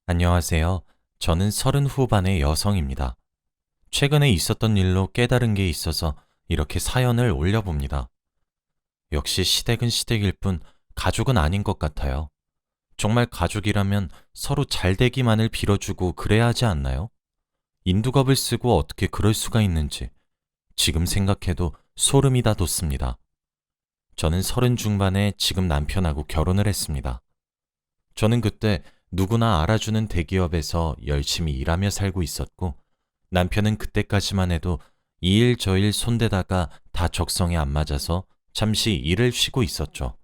안녕하세요. 저는 30 후반의 여성입니다. 최근에 있었던 일로 깨달은 게 있어서 이렇게 사연을 올려봅니다. 역시 시댁은 시댁일 뿐 가족은 아닌 것 같아요. 정말 가족이라면 서로 잘 되기만을 빌어주고 그래야 하지 않나요? 인두겁을 쓰고 어떻게 그럴 수가 있는지 지금 생각해도 소름이 다 돋습니다. 저는 30 중반에 지금 남편하고 결혼을 했습니다. 저는 그때 누구나 알아주는 대기업에서 열심히 일하며 살고 있었고, 남편은 그때까지만 해도 이 일 저 일 손대다가 다 적성에 안 맞아서 잠시 일을 쉬고 있었죠.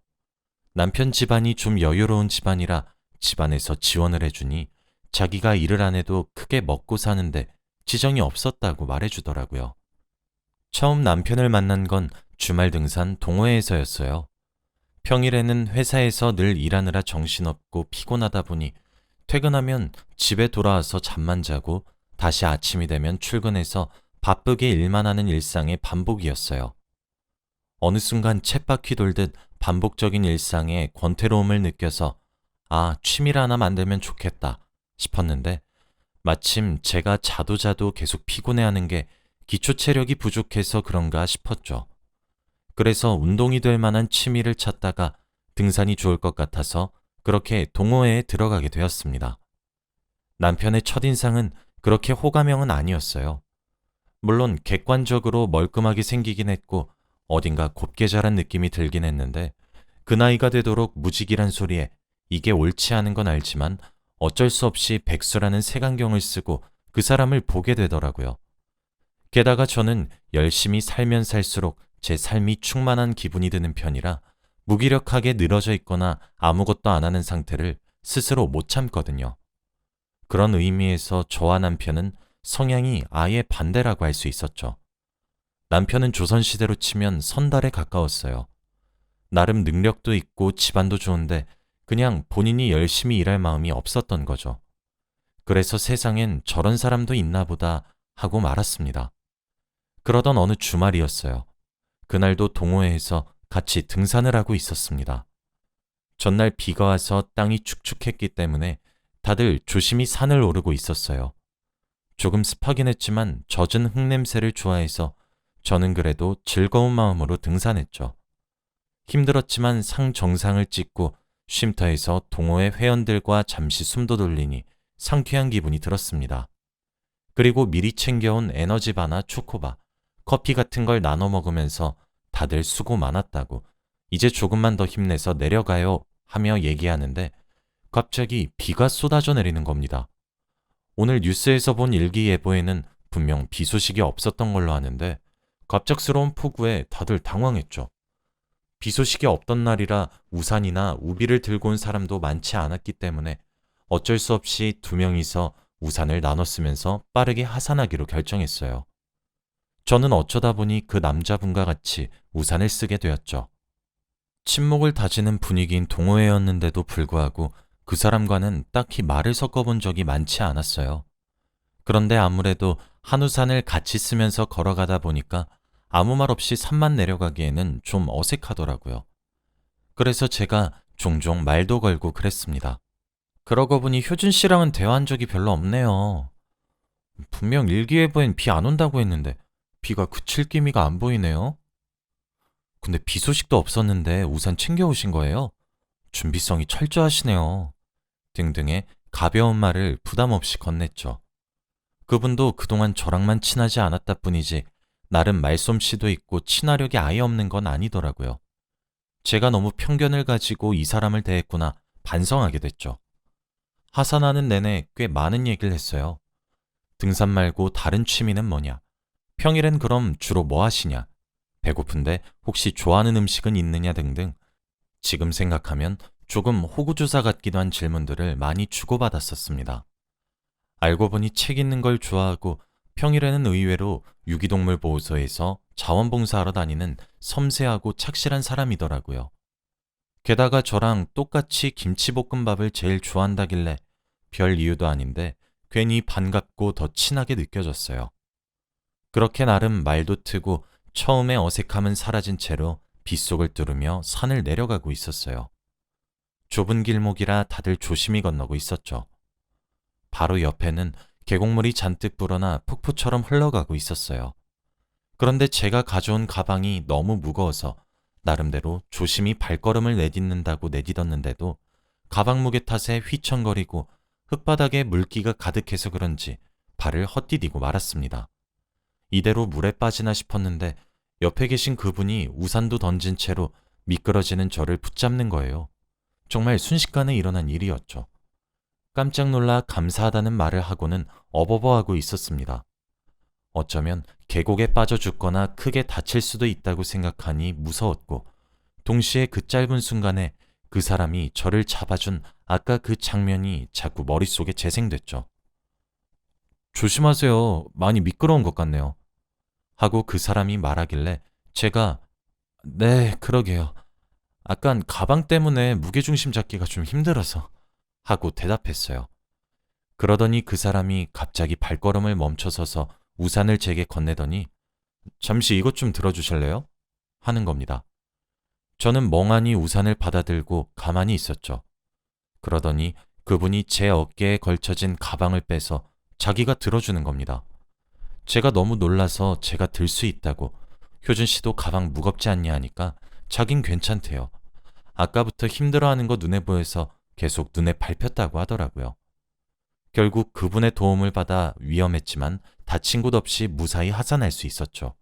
남편 집안이 좀 여유로운 집안이라 집안에서 지원을 해주니 자기가 일을 안 해도 크게 먹고 사는데 지정이 없었다고 말해주더라고요. 처음 남편을 만난 건 주말 등산 동호회에서였어요. 평일에는 회사에서 늘 일하느라 정신없고 피곤하다 보니 퇴근하면 집에 돌아와서 잠만 자고 다시 아침이 되면 출근해서 바쁘게 일만 하는 일상의 반복이었어요. 어느 순간 쳇바퀴 돌듯 반복적인 일상에 권태로움을 느껴서 취미를 하나 만들면 좋겠다 싶었는데 마침 제가 자도 계속 피곤해하는 게 기초 체력이 부족해서 그런가 싶었죠. 그래서 운동이 될 만한 취미를 찾다가 등산이 좋을 것 같아서 그렇게 동호회에 들어가게 되었습니다. 남편의 첫인상은 그렇게 호감형은 아니었어요. 물론 객관적으로 멀끔하게 생기긴 했고 어딘가 곱게 자란 느낌이 들긴 했는데 그 나이가 되도록 무직이란 소리에 이게 옳지 않은 건 알지만 어쩔 수 없이 백수라는 색안경을 쓰고 그 사람을 보게 되더라고요. 게다가 저는 열심히 살면 살수록 제 삶이 충만한 기분이 드는 편이라 무기력하게 늘어져 있거나 아무것도 안 하는 상태를 스스로 못 참거든요. 그런 의미에서 저와 남편은 성향이 아예 반대라고 할 수 있었죠. 남편은 조선시대로 치면 선달에 가까웠어요. 나름 능력도 있고 집안도 좋은데 그냥 본인이 열심히 일할 마음이 없었던 거죠. 그래서 세상엔 저런 사람도 있나 보다 하고 말았습니다. 그러던 어느 주말이었어요. 그날도 동호회에서 같이 등산을 하고 있었습니다. 전날 비가 와서 땅이 축축했기 때문에 다들 조심히 산을 오르고 있었어요. 조금 습하긴 했지만 젖은 흙냄새를 좋아해서 저는 그래도 즐거운 마음으로 등산했죠. 힘들었지만 상 정상을 찍고 쉼터에서 동호회 회원들과 잠시 숨도 돌리니 상쾌한 기분이 들었습니다. 그리고 미리 챙겨온 에너지바나 초코바, 커피 같은 걸 나눠 먹으면서 다들 수고 많았다고 이제 조금만 더 힘내서 내려가요 하며 얘기하는데 갑자기 비가 쏟아져 내리는 겁니다. 오늘 뉴스에서 본 일기예보에는 분명 비 소식이 없었던 걸로 아는데 갑작스러운 폭우에 다들 당황했죠. 비 소식이 없던 날이라 우산이나 우비를 들고 온 사람도 많지 않았기 때문에 어쩔 수 없이 두 명이서 우산을 나눠 쓰면서 빠르게 하산하기로 결정했어요. 저는 어쩌다 보니 그 남자분과 같이 우산을 쓰게 되었죠. 침묵을 다지는 분위기인 동호회였는데도 불구하고 그 사람과는 딱히 말을 섞어본 적이 많지 않았어요. 그런데 아무래도 한 우산을 같이 쓰면서 걸어가다 보니까 아무 말 없이 산만 내려가기에는 좀 어색하더라고요. 그래서 제가 종종 말도 걸고 그랬습니다. 그러고 보니 효준 씨랑은 대화한 적이 별로 없네요. 분명 일기예보엔 비 안 온다고 했는데 비가 그칠 기미가 안 보이네요. 근데 비 소식도 없었는데 우산 챙겨오신 거예요? 준비성이 철저하시네요. 등등의 가벼운 말을 부담 없이 건넸죠. 그분도 그동안 저랑만 친하지 않았다 뿐이지 나름 말솜씨도 있고 친화력이 아예 없는 건 아니더라고요. 제가 너무 편견을 가지고 이 사람을 대했구나 반성하게 됐죠. 하산하는 내내 꽤 많은 얘기를 했어요. 등산 말고 다른 취미는 뭐냐? 평일엔 그럼 주로 뭐 하시냐? 배고픈데 혹시 좋아하는 음식은 있느냐 등등 지금 생각하면 조금 호구조사 같기도 한 질문들을 많이 주고받았었습니다. 알고 보니 책 읽는 걸 좋아하고 평일에는 의외로 유기동물 보호소에서 자원봉사하러 다니는 섬세하고 착실한 사람이더라고요. 게다가 저랑 똑같이 김치볶음밥을 제일 좋아한다길래 별 이유도 아닌데 괜히 반갑고 더 친하게 느껴졌어요. 그렇게 나름 말도 트고 처음에 어색함은 사라진 채로 빗속을 뚫으며 산을 내려가고 있었어요. 좁은 길목이라 다들 조심히 건너고 있었죠. 바로 옆에는 계곡물이 잔뜩 불어나 폭포처럼 흘러가고 있었어요. 그런데 제가 가져온 가방이 너무 무거워서 나름대로 조심히 발걸음을 내딛는다고 내딛었는데도 가방 무게 탓에 휘청거리고 흙바닥에 물기가 가득해서 그런지 발을 헛디디고 말았습니다. 이대로 물에 빠지나 싶었는데 옆에 계신 그분이 우산도 던진 채로 미끄러지는 저를 붙잡는 거예요. 정말 순식간에 일어난 일이었죠. 깜짝 놀라 감사하다는 말을 하고는 어버버하고 있었습니다. 어쩌면 계곡에 빠져 죽거나 크게 다칠 수도 있다고 생각하니 무서웠고, 동시에 그 짧은 순간에 그 사람이 저를 잡아준 아까 그 장면이 자꾸 머릿속에 재생됐죠. 조심하세요. 많이 미끄러운 것 같네요. 하고 그 사람이 말하길래 제가 네, 그러게요. 아깐 가방 때문에 무게중심 잡기가 좀 힘들어서 하고 대답했어요. 그러더니 그 사람이 갑자기 발걸음을 멈춰서서 우산을 제게 건네더니 잠시 이것 좀 들어주실래요? 하는 겁니다. 저는 멍하니 우산을 받아들고 가만히 있었죠. 그러더니 그분이 제 어깨에 걸쳐진 가방을 빼서 자기가 들어주는 겁니다. 제가 너무 놀라서 제가 들 수 있다고, 효준 씨도 가방 무겁지 않냐 하니까 자긴 괜찮대요. 아까부터 힘들어하는 거 눈에 보여서 계속 눈에 밟혔다고 하더라고요. 결국 그분의 도움을 받아 위험했지만 다친 곳 없이 무사히 하산할 수 있었죠.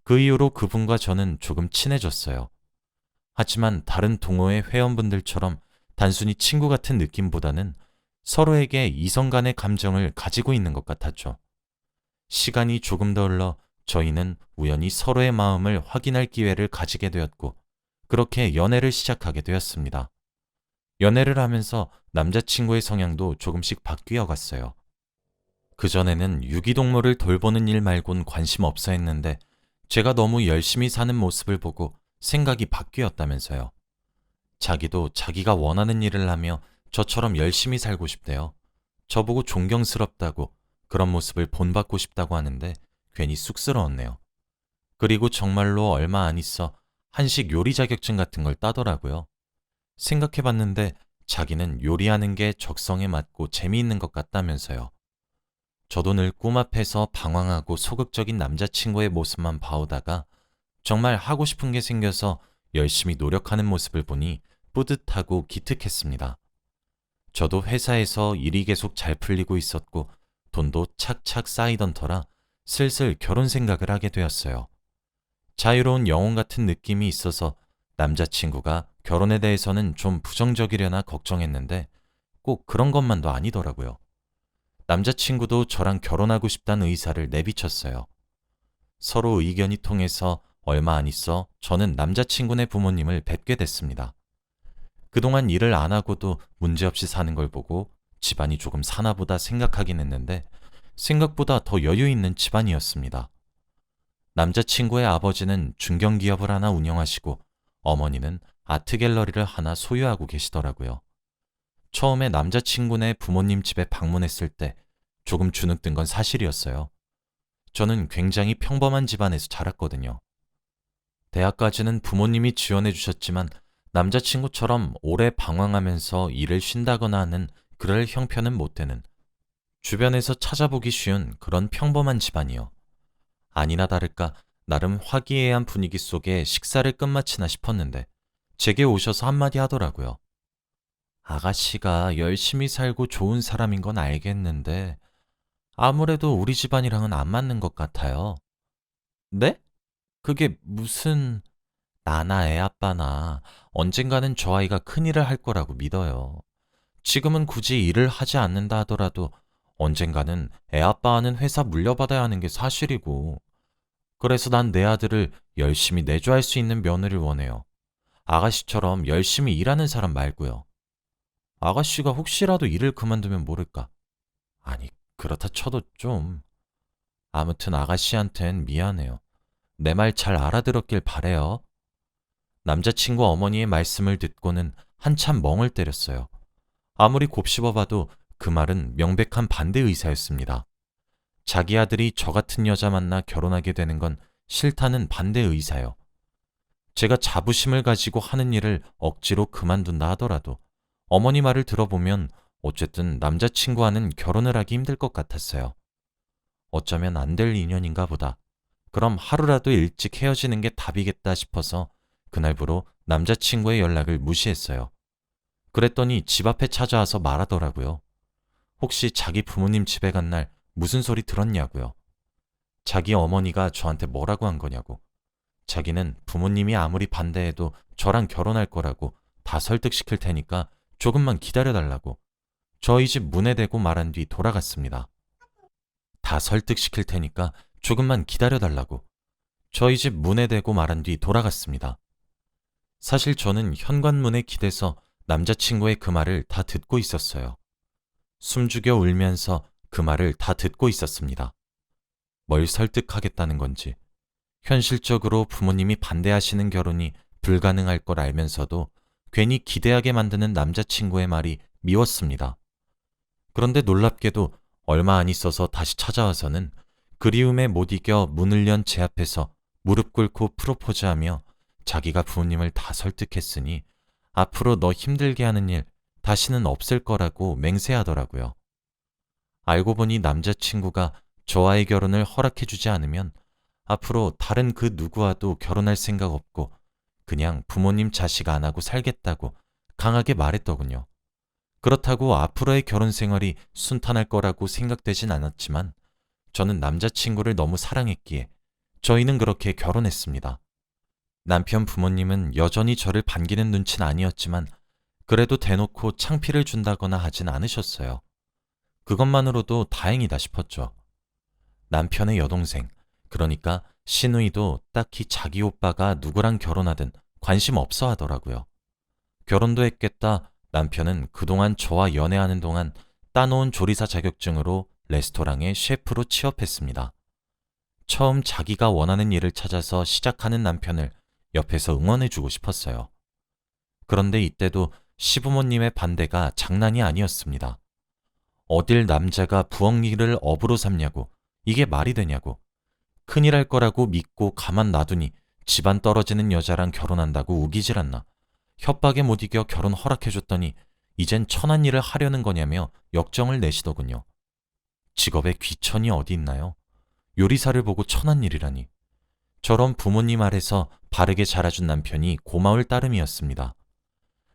그 이후로 그분과 저는 조금 친해졌어요. 하지만 다른 동호회 회원분들처럼 단순히 친구 같은 느낌보다는 서로에게 이성 간의 감정을 가지고 있는 것 같았죠. 시간이 조금 더 흘러 저희는 우연히 서로의 마음을 확인할 기회를 가지게 되었고, 그렇게 연애를 시작하게 되었습니다. 연애를 하면서 남자친구의 성향도 조금씩 바뀌어 갔어요. 그전에는 유기동물을 돌보는 일 말곤 관심 없어 했는데 제가 너무 열심히 사는 모습을 보고 생각이 바뀌었다면서요. 자기도 자기가 원하는 일을 하며 저처럼 열심히 살고 싶대요. 저보고 존경스럽다고, 그런 모습을 본받고 싶다고 하는데 괜히 쑥스러웠네요. 그리고 정말로 얼마 안 있어 한식 요리 자격증 같은 걸 따더라고요. 생각해봤는데 자기는 요리하는 게 적성에 맞고 재미있는 것 같다면서요. 저도 늘 꿈 앞에서 방황하고 소극적인 남자친구의 모습만 봐오다가 정말 하고 싶은 게 생겨서 열심히 노력하는 모습을 보니 뿌듯하고 기특했습니다. 저도 회사에서 일이 계속 잘 풀리고 있었고 돈도 착착 쌓이던 터라 슬슬 결혼 생각을 하게 되었어요. 자유로운 영혼 같은 느낌이 있어서 남자친구가 결혼에 대해서는 좀 부정적이려나 걱정했는데 꼭 그런 것만도 아니더라고요. 남자친구도 저랑 결혼하고 싶다는 의사를 내비쳤어요. 서로 의견이 통해서 얼마 안 있어 저는 남자친구네 부모님을 뵙게 됐습니다. 그동안 일을 안 하고도 문제없이 사는 걸 보고 집안이 조금 사나보다 생각하긴 했는데 생각보다 더 여유 있는 집안이었습니다. 남자친구의 아버지는 중견기업을 하나 운영하시고 어머니는 아트갤러리를 하나 소유하고 계시더라고요. 처음에 남자친구네 부모님 집에 방문했을 때 조금 주눅든 건 사실이었어요. 저는 굉장히 평범한 집안에서 자랐거든요. 대학까지는 부모님이 지원해 주셨지만 남자친구처럼 오래 방황하면서 일을 쉰다거나 하는 그럴 형편은 못 되는, 주변에서 찾아보기 쉬운 그런 평범한 집안이요. 아니나 다를까 나름 화기애애한 분위기 속에 식사를 끝마치나 싶었는데 제게 오셔서 한마디 하더라고요. 아가씨가 열심히 살고 좋은 사람인 건 알겠는데 아무래도 우리 집안이랑은 안 맞는 것 같아요. 네? 그게 무슨... 나나 애 아빠나 언젠가는 저 아이가 큰일을 할 거라고 믿어요. 지금은 굳이 일을 하지 않는다 하더라도 언젠가는 애 아빠하는 회사 물려받아야 하는 게 사실이고, 그래서 난 내 아들을 열심히 내조할 수 있는 며느리를 원해요. 아가씨처럼 열심히 일하는 사람 말고요. 아가씨가 혹시라도 일을 그만두면 모를까. 아니, 그렇다 쳐도 좀... 아무튼 아가씨한텐 미안해요. 내 말 잘 알아들었길 바래요. 남자친구 어머니의 말씀을 듣고는 한참 멍을 때렸어요. 아무리 곱씹어봐도 그 말은 명백한 반대 의사였습니다. 자기 아들이 저 같은 여자 만나 결혼하게 되는 건 싫다는 반대 의사요. 제가 자부심을 가지고 하는 일을 억지로 그만둔다 하더라도 어머니 말을 들어보면 어쨌든 남자친구와는 결혼을 하기 힘들 것 같았어요. 어쩌면 안 될 인연인가 보다. 그럼 하루라도 일찍 헤어지는 게 답이겠다 싶어서 그날부로 남자친구의 연락을 무시했어요. 그랬더니 집 앞에 찾아와서 말하더라고요. 혹시 자기 부모님 집에 간 날 무슨 소리 들었냐고요. 자기 어머니가 저한테 뭐라고 한 거냐고. 자기는 부모님이 아무리 반대해도 저랑 결혼할 거라고 다 설득시킬 테니까 조금만 기다려달라고. 저희 집 문에 대고 말한 뒤 돌아갔습니다. 다 설득시킬 테니까 조금만 기다려달라고. 저희 집 문에 대고 말한 뒤 돌아갔습니다. 사실 저는 현관문에 기대서 남자친구의 그 말을 다 듣고 있었어요. 숨죽여 울면서 그 말을 다 듣고 있었습니다. 뭘 설득하겠다는 건지, 현실적으로 부모님이 반대하시는 결혼이 불가능할 걸 알면서도 괜히 기대하게 만드는 남자친구의 말이 미웠습니다. 그런데 놀랍게도 얼마 안 있어서 다시 찾아와서는 그리움에 못 이겨 문을 연 제 앞에서 무릎 꿇고 프로포즈하며 자기가 부모님을 다 설득했으니 앞으로 너 힘들게 하는 일 다시는 없을 거라고 맹세하더라고요. 알고 보니 남자친구가 저와의 결혼을 허락해주지 않으면 앞으로 다른 그 누구와도 결혼할 생각 없고 그냥 부모님 자식 안 하고 살겠다고 강하게 말했더군요. 그렇다고 앞으로의 결혼 생활이 순탄할 거라고 생각되진 않았지만 저는 남자친구를 너무 사랑했기에 저희는 그렇게 결혼했습니다. 남편 부모님은 여전히 저를 반기는 눈치는 아니었지만 그래도 대놓고 창피를 준다거나 하진 않으셨어요. 그것만으로도 다행이다 싶었죠. 남편의 여동생, 그러니까 시누이도 딱히 자기 오빠가 누구랑 결혼하든 관심 없어 하더라고요. 결혼도 했겠다 남편은 그동안 저와 연애하는 동안 따놓은 조리사 자격증으로 레스토랑의 셰프로 취업했습니다. 처음 자기가 원하는 일을 찾아서 시작하는 남편을 옆에서 응원해주고 싶었어요. 그런데 이때도 시부모님의 반대가 장난이 아니었습니다. 어딜 남자가 부엌 일을 업으로 삼냐고, 이게 말이 되냐고, 큰일 할 거라고 믿고 가만 놔두니 집안 떨어지는 여자랑 결혼한다고 우기질 않나, 협박에 못 이겨 결혼 허락해줬더니 이젠 천한 일을 하려는 거냐며 역정을 내시더군요. 직업에 귀천이 어디 있나요? 요리사를 보고 천한 일이라니. 저런 부모님 아래서 바르게 자라준 남편이 고마울 따름이었습니다.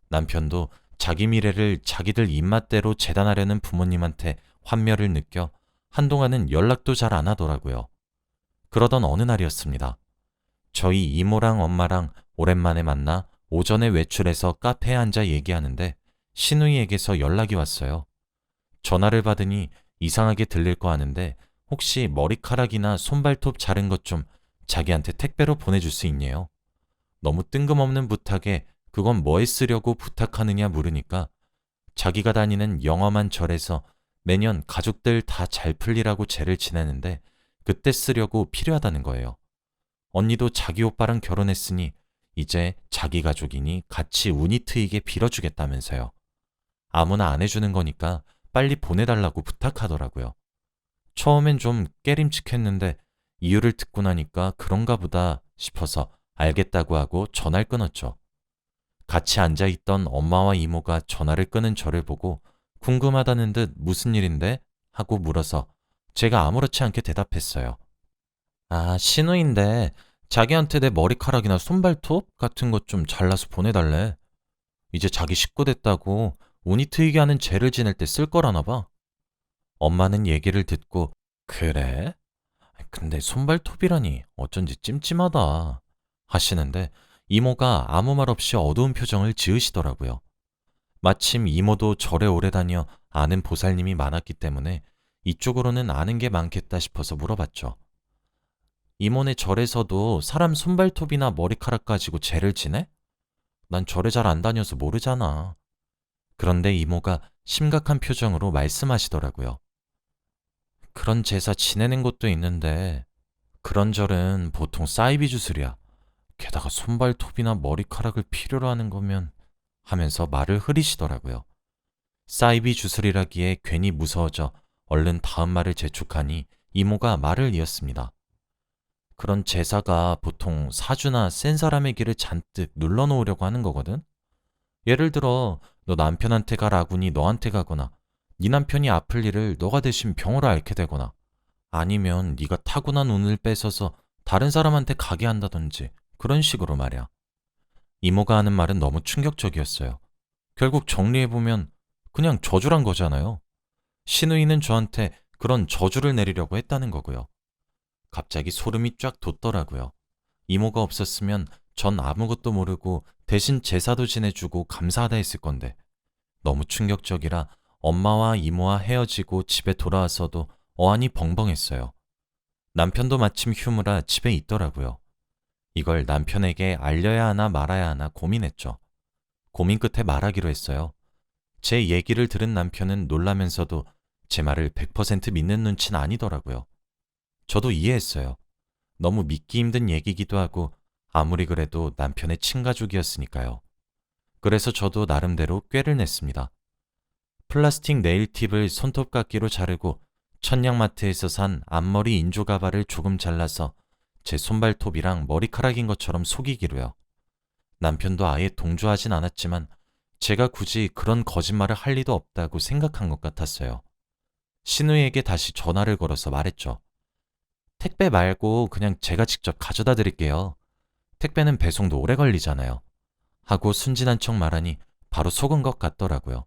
남편도 자기 미래를 자기들 입맛대로 재단하려는 부모님한테 환멸을 느껴 한동안은 연락도 잘 안 하더라고요. 그러던 어느 날이었습니다. 저희 이모랑 엄마랑 오랜만에 만나 오전에 외출해서 카페에 앉아 얘기하는데 시누이에게서 연락이 왔어요. 전화를 받으니 이상하게 들릴 거 아는데 혹시 머리카락이나 손발톱 자른 것 좀 자기한테 택배로 보내줄 수 있냐요? 너무 뜬금없는 부탁에 그건 뭐에 쓰려고 부탁하느냐 물으니까 자기가 다니는 영험한 절에서 매년 가족들 다 잘 풀리라고 제를 지내는데 그때 쓰려고 필요하다는 거예요. 언니도 자기 오빠랑 결혼했으니 이제 자기 가족이니 같이 운이 트이게 빌어주겠다면서요. 아무나 안 해주는 거니까 빨리 보내달라고 부탁하더라고요. 처음엔 좀 깨림칙했는데 이유를 듣고 나니까 그런가 보다 싶어서 알겠다고 하고 전화를 끊었죠. 같이 앉아있던 엄마와 이모가 전화를 끄는 저를 보고 궁금하다는 듯 무슨 일인데? 하고 물어서 제가 아무렇지 않게 대답했어요. 아, 신우인데 자기한테 내 머리카락이나 손발톱 같은 것 좀 잘라서 보내달래. 이제 자기 식구 됐다고 운이 트이게 하는 죄를 지낼 때 쓸 거라나 봐. 엄마는 얘기를 듣고 그래? 근데 손발톱이라니 어쩐지 찜찜하다 하시는데 이모가 아무 말 없이 어두운 표정을 지으시더라고요. 마침 이모도 절에 오래 다녀 아는 보살님이 많았기 때문에 이쪽으로는 아는 게 많겠다 싶어서 물어봤죠. 이모네 절에서도 사람 손발톱이나 머리카락 가지고 제를 지내? 난 절에 잘 안 다녀서 모르잖아. 그런데 이모가 심각한 표정으로 말씀하시더라고요. 그런 제사 지내는 곳도 있는데 그런 절은 보통 사이비 주술이야. 게다가 손발톱이나 머리카락을 필요로 하는 거면 하면서 말을 흐리시더라고요. 사이비 주술이라기에 괜히 무서워져 얼른 다음 말을 재촉하니 이모가 말을 이었습니다. 그런 제사가 보통 사주나 센 사람의 길을 잔뜩 눌러놓으려고 하는 거거든. 예를 들어 너 남편한테 갈 아군이 너한테 가거나 네 남편이 아플 일을 너가 대신 병으로 앓게 되거나 아니면 네가 타고난 운을 뺏어서 다른 사람한테 가게 한다든지 그런 식으로 말이야. 이모가 하는 말은 너무 충격적이었어요. 결국 정리해보면 그냥 저주란 거잖아요. 신우이는 저한테 그런 저주를 내리려고 했다는 거고요. 갑자기 소름이 쫙 돋더라고요. 이모가 없었으면 전 아무것도 모르고 대신 제사도 지내주고 감사하다 했을 건데 너무 충격적이라 엄마와 이모와 헤어지고 집에 돌아와서도 어안이 벙벙했어요. 남편도 마침 휴무라 집에 있더라고요. 이걸 남편에게 알려야 하나 말아야 하나 고민했죠. 고민 끝에 말하기로 했어요. 제 얘기를 들은 남편은 놀라면서도 제 말을 100% 믿는 눈치는 아니더라고요. 저도 이해했어요. 너무 믿기 힘든 얘기기도 하고 아무리 그래도 남편의 친가족이었으니까요. 그래서 저도 나름대로 꾀를 냈습니다. 플라스틱 네일팁을 손톱깎이로 자르고 천냥마트에서 산 앞머리 인조 가발을 조금 잘라서 제 손발톱이랑 머리카락인 것처럼 속이기로요. 남편도 아예 동조하진 않았지만 제가 굳이 그런 거짓말을 할 리도 없다고 생각한 것 같았어요. 신우에게 다시 전화를 걸어서 말했죠. 택배 말고 그냥 제가 직접 가져다 드릴게요. 택배는 배송도 오래 걸리잖아요. 하고 순진한 척 말하니 바로 속은 것 같더라고요.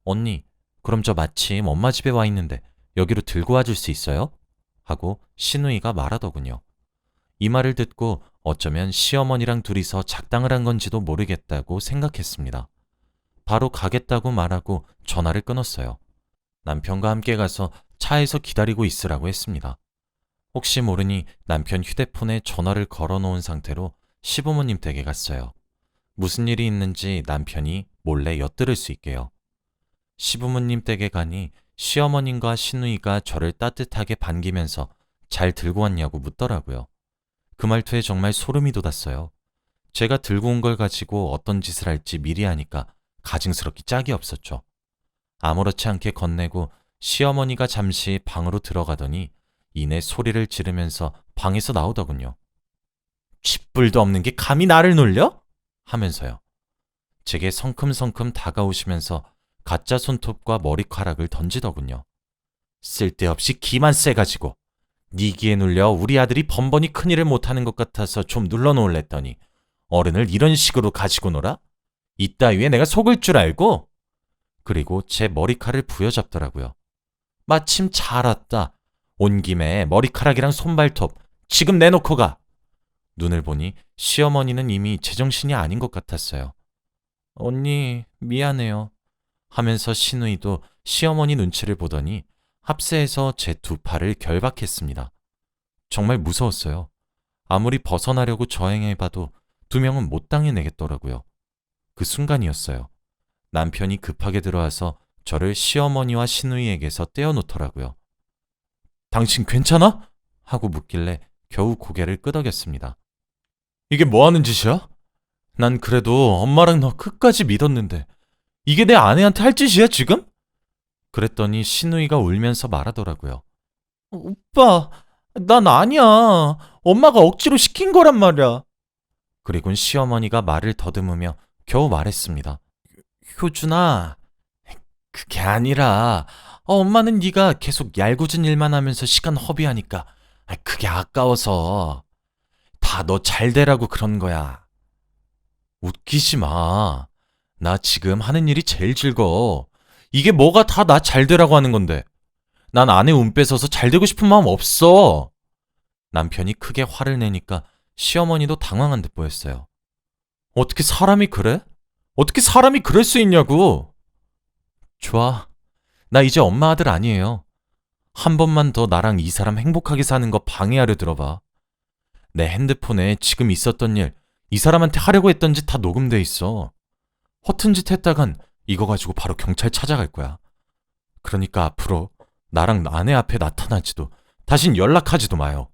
언니, 그럼 저 마침 엄마 집에 와 있는데 여기로 들고 와줄 수 있어요? 하고 신우이가 말하더군요. 이 말을 듣고 어쩌면 시어머니랑 둘이서 작당을 한 건지도 모르겠다고 생각했습니다. 바로 가겠다고 말하고 전화를 끊었어요. 남편과 함께 가서 차에서 기다리고 있으라고 했습니다. 혹시 모르니 남편 휴대폰에 전화를 걸어놓은 상태로 시부모님 댁에 갔어요. 무슨 일이 있는지 남편이 몰래 엿들을 수 있게요. 시부모님 댁에 가니 시어머님과 시누이가 저를 따뜻하게 반기면서 잘 들고 왔냐고 묻더라고요. 그 말투에 정말 소름이 돋았어요. 제가 들고 온 걸 가지고 어떤 짓을 할지 미리 아니까 가증스럽기 짝이 없었죠. 아무렇지 않게 건네고 시어머니가 잠시 방으로 들어가더니 이내 소리를 지르면서 방에서 나오더군요. 쥐뿔도 없는 게 감히 나를 놀려? 하면서요. 제게 성큼성큼 다가오시면서 가짜 손톱과 머리카락을 던지더군요. 쓸데없이 기만 세가지고 네 기에 눌려 우리 아들이 번번이 큰일을 못하는 것 같아서 좀 눌러놓을랬더니 어른을 이런 식으로 가지고 놀아? 이따위에 내가 속을 줄 알고? 그리고 제 머리칼을 부여잡더라고요. 마침 잘 왔다. 온 김에 머리카락이랑 손발톱 지금 내놓고 가. 눈을 보니 시어머니는 이미 제정신이 아닌 것 같았어요. 언니 미안해요 하면서 신우이도 시어머니 눈치를 보더니 합세해서 제 두 팔을 결박했습니다. 정말 무서웠어요. 아무리 벗어나려고 저행해봐도 두 명은 못 당해내겠더라고요. 그 순간이었어요. 남편이 급하게 들어와서 저를 시어머니와 시누이에게서 떼어놓더라고요. 당신 괜찮아? 하고 묻길래 겨우 고개를 끄덕였습니다. 이게 뭐 하는 짓이야? 난 그래도 엄마랑 너 끝까지 믿었는데 이게 내 아내한테 할 짓이야 지금? 그랬더니 시누이가 울면서 말하더라고요. 오빠, 난 아니야. 엄마가 억지로 시킨 거란 말이야. 그리곤 시어머니가 말을 더듬으며 겨우 말했습니다. 효준아, 그게 아니라 엄마는 네가 계속 얄궂은 일만 하면서 시간 허비하니까 그게 아까워서 다 너 잘 되라고 그런 거야. 웃기지 마. 나 지금 하는 일이 제일 즐거워. 이게 뭐가 다 나 잘 되라고 하는 건데. 난 아내 운 뺏어서 잘 되고 싶은 마음 없어. 남편이 크게 화를 내니까 시어머니도 당황한 듯 보였어요. 어떻게 사람이 그래? 어떻게 사람이 그럴 수 있냐고. 좋아. 나 이제 엄마 아들 아니에요. 한 번만 더 나랑 이 사람 행복하게 사는 거 방해하려 들어봐. 내 핸드폰에 지금 있었던 일, 이 사람한테 하려고 했던 짓 다 녹음돼 있어. 허튼 짓 했다간 이거 가지고 바로 경찰 찾아갈 거야. 그러니까 앞으로 나랑 아내 앞에 나타나지도 다신 연락하지도 마요.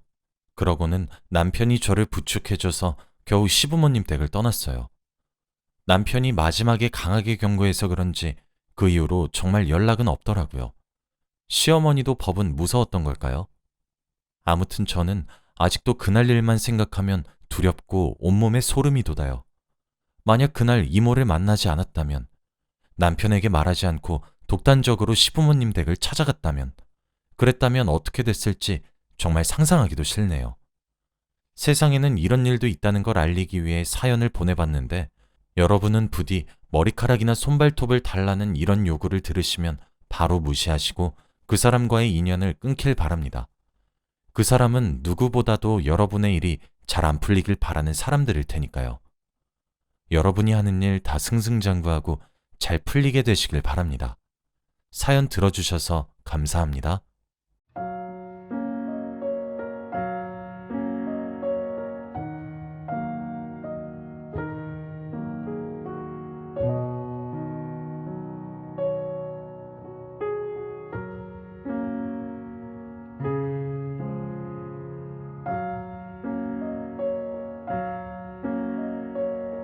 그러고는 남편이 저를 부축해줘서 겨우 시부모님 댁을 떠났어요. 남편이 마지막에 강하게 경고해서 그런지 그 이후로 정말 연락은 없더라고요. 시어머니도 법은 무서웠던 걸까요? 아무튼 저는 아직도 그날 일만 생각하면 두렵고 온몸에 소름이 돋아요. 만약 그날 이모를 만나지 않았다면, 남편에게 말하지 않고 독단적으로 시부모님 댁을 찾아갔다면, 그랬다면 어떻게 됐을지 정말 상상하기도 싫네요. 세상에는 이런 일도 있다는 걸 알리기 위해 사연을 보내봤는데, 여러분은 부디 머리카락이나 손발톱을 달라는 이런 요구를 들으시면 바로 무시하시고 그 사람과의 인연을 끊길 바랍니다. 그 사람은 누구보다도 여러분의 일이 잘 안 풀리길 바라는 사람들일 테니까요. 여러분이 하는 일 다 승승장구하고 잘 풀리게 되시길 바랍니다. 사연 들어주셔서 감사합니다.